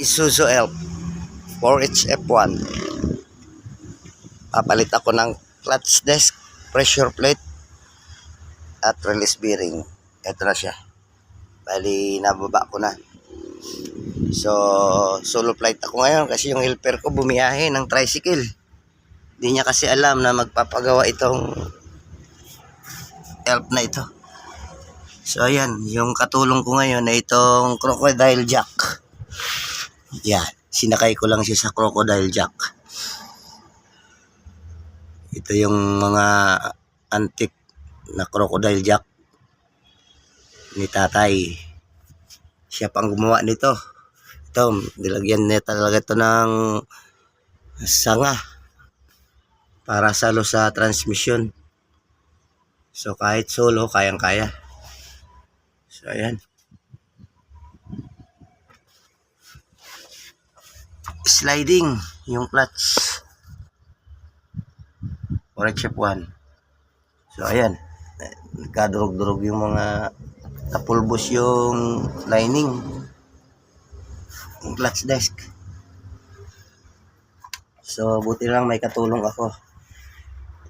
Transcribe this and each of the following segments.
Isuzu Elf 4HF1. Papalit ako ng clutch disc, pressure plate at release bearing. Ito na siya. Bali, nababa ko na. So, solo flight ako ngayon kasi yung helper ko bumiyahe ng tricycle. Hindi niya kasi alam na magpapagawa itong Elf na ito. So, ayan. Yung katulong ko ngayon na itong crocodile jack. Yan. Sinakay ko lang siya sa crocodile jack. Ito yung mga antique na crocodile jack ni tatay. Siya pang gumawa nito. Ito, nilagyan niya talaga ito ng sanga para salo sa transmission. So kahit solo, kayang-kaya. So ayan. Sliding yung clutch. 4HF1. So ayan. Nagkadurog-durog yung mga napulbos yung lining. Yung clutch disc. So buti lang may katulong ako.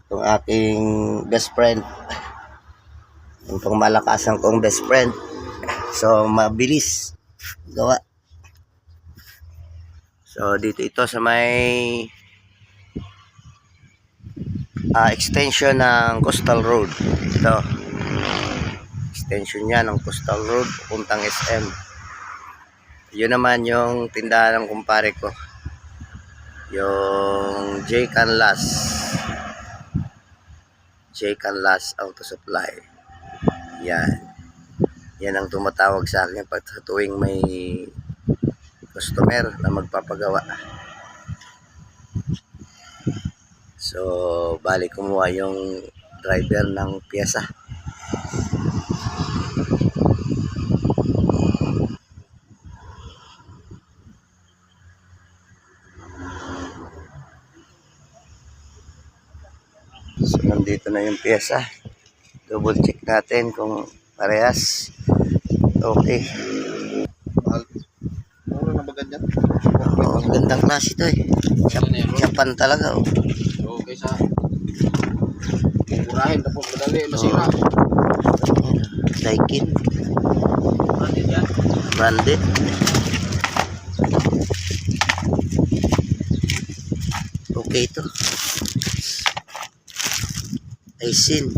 Itong aking best friend. Yung pangmalakasan kong best friend. So mabilis gawa. So dito ito sa may extension ng Coastal Road. Ito. Extension niya ng Coastal Road puntang SM. Yun naman yung tindahan ng kumpare ko. Yung J. Canlas Auto Supply. Yan. Yan ang tumatawag sa akin pag tuwing may customer na magpapagawa. So, bali kumuha yung driver ng piyesa. So, nandito na yung piyesa. Double check natin kung parehas. Okay. Mura na ba ganyan? Oo, ang gandang klase ito eh. Japan talaga oh. Oo, kaysa murahin tapos madali masira. Daikin. Branded. Okay ito. Aisin.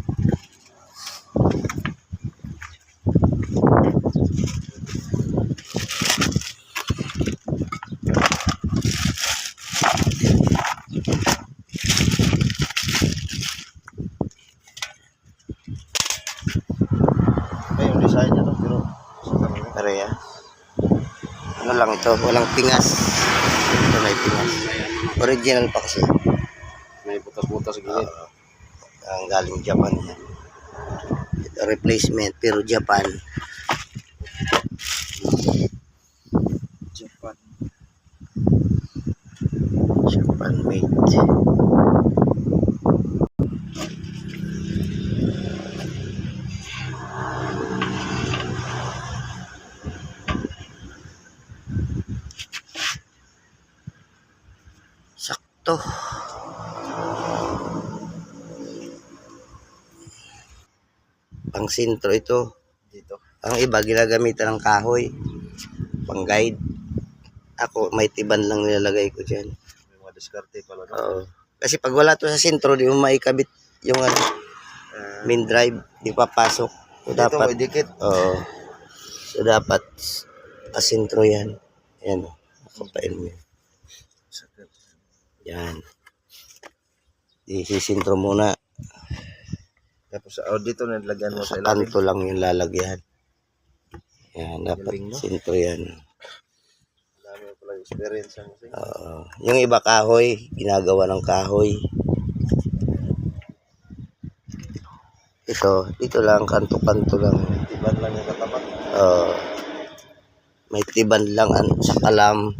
Yung design niya to, pero Pareha. Ano lang ito, walang pingas. Ito may pingas. Original pa kasi. may butas-butas sa gilid. Ang galing Japan yan. Ito replacement pero Japan. Japan made. Sakto. Pang sintro ito. Dito. Ang iba ginagamitan ng kahoy. Pang guide. Ako may tiban lang nilalagay ko dyan. May mga diskarte pala. No? Oo. Kasi pag wala to sa sintro, di mo maikabit yung main drive. Di papasok. So, dito dapat, may dikit. oo. So dapat asintro yan. Ayan o. Nakapain mo yan. Yan. Isisintro muna. Tapos dito nilagyan mo Sa sa ilalim. kanto lang yung lalagyan. Yan. Dapat Galing, no? sintro yan. Dami mo pala experience mo. Yung iba kahoy. Ginagawa ng kahoy. Dito lang. Kanto-kanto lang. Tiban lang yung katapat. May tiban lang sa kalam.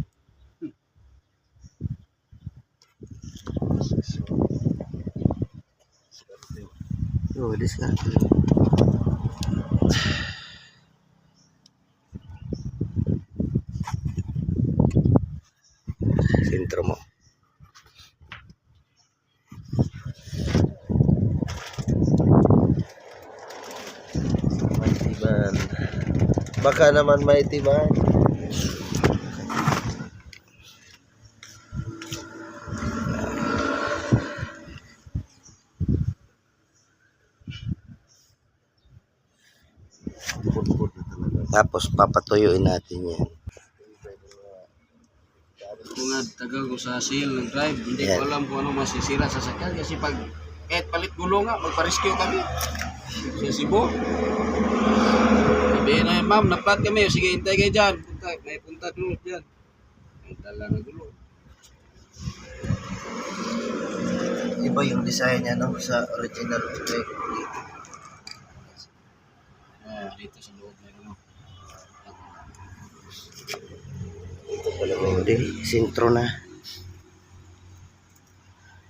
Oh, sentro mo. Mighty man. Baka naman mighty man. Pud-pud na talaga. Tapos papatuyuin natin yan. Kung nga tagal ko sa seal ng drive, hindi Yan. ko alam kung ano masisira sa sakyan kasi pag kahit palit gulo nga, magpa-rescue kami sa Cebu. Sabihin na ma'am, na-flat kami, sige hintay kayo dyan, may punta dulo dyan. Ang tala na gulo. Iba yung design niya no sa original bike. Dito sa loob na ano. Ito pala Hindi, sentro na.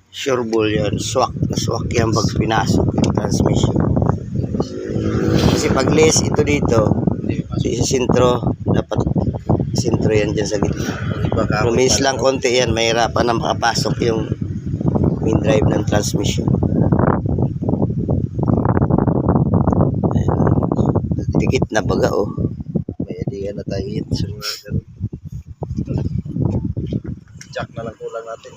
Sure ball yan. Swak na swak yan pag pinasok yung transmission. Kasi pag less ito dito, Hindi pa. sa sentro, dapat sentro yan dyan sa gitna. iba ka. Lumis lang konti yan, mahirapan na makapasok yung main drive ng transmission. Ayan. Dikit na baga oh. May idea na tayo hit sa mga ganun. Jack na lang kulang natin.